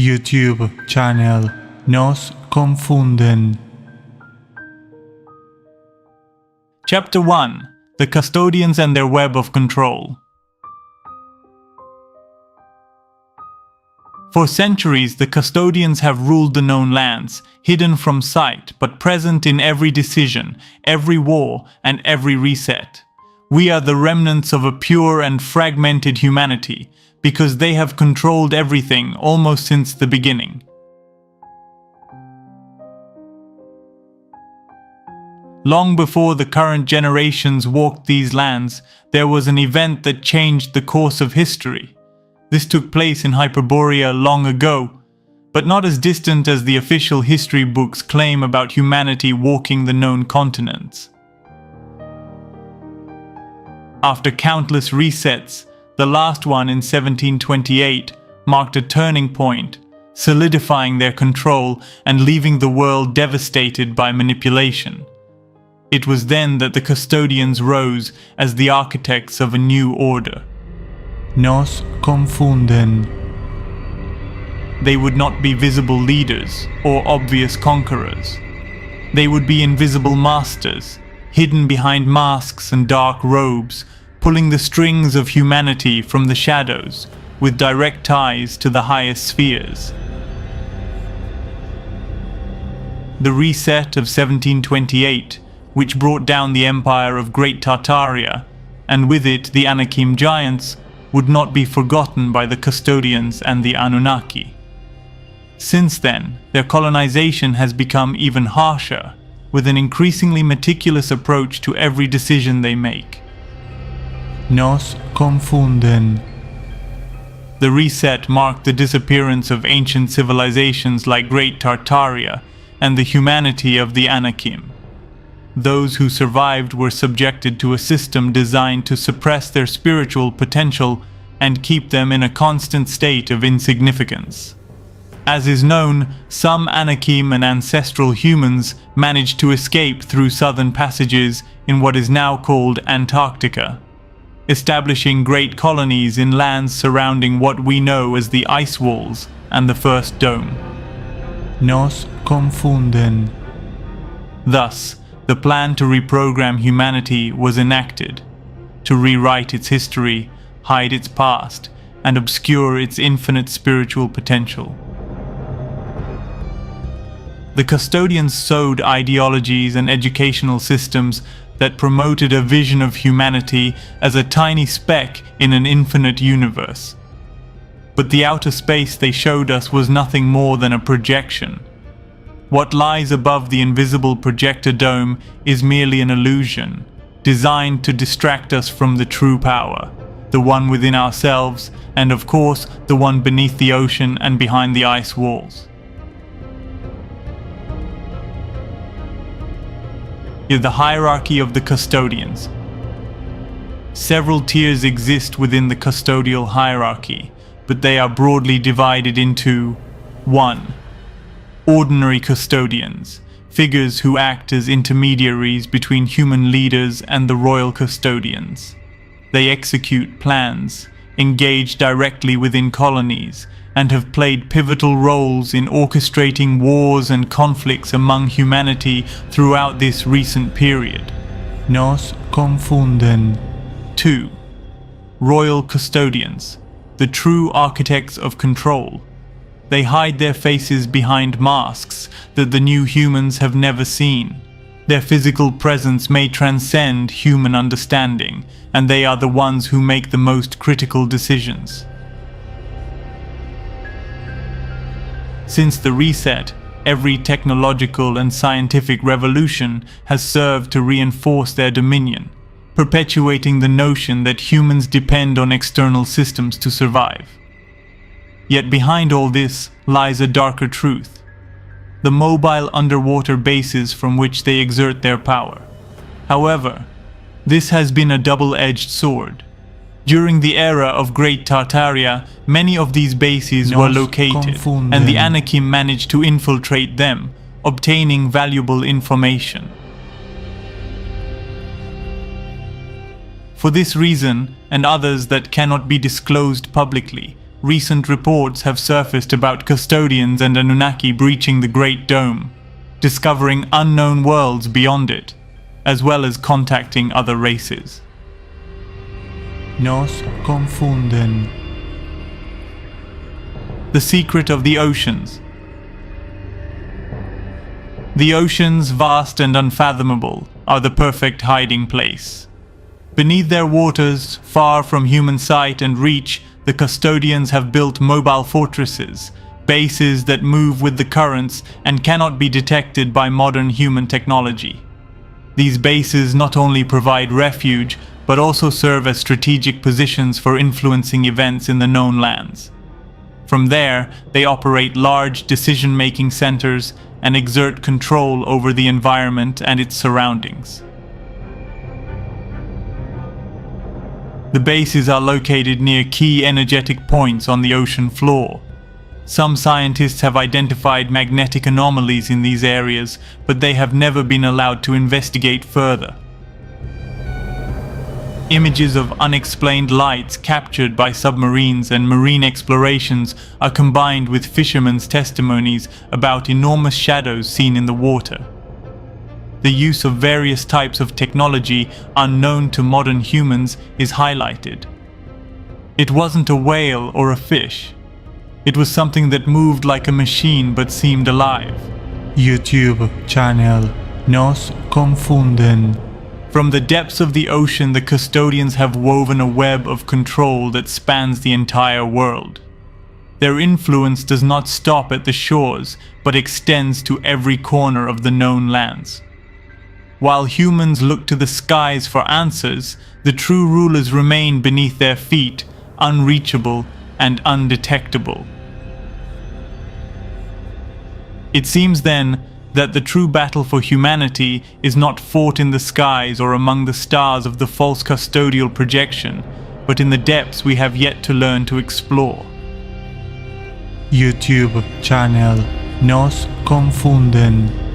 YouTube channel Nos Confunden. Chapter 1. The Custodians and their Web of Control. For centuries, the Custodians have ruled the known lands, hidden from sight, but present in every decision, every war, and every reset. We are the remnants of a pure and fragmented humanity, because they have controlled everything almost since the beginning. Long before the current generations walked these lands, there was an event that changed the course of history. This took place in Hyperborea long ago, but not as distant as the official history books claim about humanity walking the known continents. After countless resets, the last one in 1728 marked a turning point, solidifying their control and leaving the world devastated by manipulation. It was then that the Custodians rose as the architects of a new order. Nos Confunden. They would not be visible leaders or obvious conquerors. They would be invisible masters, hidden behind masks and dark robes, pulling the strings of humanity from the shadows, with direct ties to the highest spheres. The reset of 1728, which brought down the empire of Great Tartaria, and with it the Anakim giants, would not be forgotten by the Custodians and the Anunnaki. Since then, their colonization has become even harsher, with an increasingly meticulous approach to every decision they make. Nos Confunden. The reset marked the disappearance of ancient civilizations like Great Tartaria and the humanity of the Anakim. Those who survived were subjected to a system designed to suppress their spiritual potential and keep them in a constant state of insignificance. As is known, some Anakim and ancestral humans managed to escape through southern passages in what is now called Antarctica, establishing great colonies in lands surrounding what we know as the ice walls and the first dome. Nos Confunden. Thus, the plan to reprogram humanity was enacted, to rewrite its history, hide its past, and obscure its infinite spiritual potential. The Custodians sowed ideologies and educational systems that promoted a vision of humanity as a tiny speck in an infinite universe. But the outer space they showed us was nothing more than a projection. What lies above the invisible projector dome is merely an illusion, designed to distract us from the true power, the one within ourselves, and of course, the one beneath the ocean and behind the ice walls. Is the hierarchy of the Custodians. Several tiers exist within the custodial hierarchy, but they are broadly divided into 1. Ordinary Custodians, figures who act as intermediaries between human leaders and the royal Custodians. They execute plans, engage directly within colonies, and have played pivotal roles in orchestrating wars and conflicts among humanity throughout this recent period. Nos Confunden. 2. Royal Custodians, the true architects of control. They hide their faces behind masks that the new humans have never seen. Their physical presence may transcend human understanding, and they are the ones who make the most critical decisions. Since the reset, every technological and scientific revolution has served to reinforce their dominion, perpetuating the notion that humans depend on external systems to survive. Yet behind all this lies a darker truth: the mobile underwater bases from which they exert their power. However, this has been a double-edged sword. During the era of Great Tartaria, many of these bases were located, and the Anakim managed to infiltrate them, obtaining valuable information. For this reason, and others that cannot be disclosed publicly, recent reports have surfaced about Custodians and Anunnaki breaching the Great Dome, discovering unknown worlds beyond it, as well as contacting other races. Nos confunden. The secret of the oceans. The oceans, vast and unfathomable, are the perfect hiding place. Beneath their waters, far from human sight and reach, the Custodians have built mobile fortresses, bases that move with the currents and cannot be detected by modern human technology. These bases not only provide refuge, but also serve as strategic positions for influencing events in the known lands. From there, they operate large decision-making centers and exert control over the environment and its surroundings. The bases are located near key energetic points on the ocean floor. Some scientists have identified magnetic anomalies in these areas, but they have never been allowed to investigate further. Images of unexplained lights captured by submarines and marine explorations are combined with fishermen's testimonies about enormous shadows seen in the water. The use of various types of technology unknown to modern humans is highlighted. It wasn't a whale or a fish. It was something that moved like a machine but seemed alive. YouTube channel Nos confunden. From the depths of the ocean, the Custodians have woven a web of control that spans the entire world. Their influence does not stop at the shores, but extends to every corner of the known lands. While humans look to the skies for answers, the true rulers remain beneath their feet, unreachable and undetectable. It seems then that the true battle for humanity is not fought in the skies or among the stars of the false custodial projection, but in the depths we have yet to learn to explore. YouTube channel Nos confunden.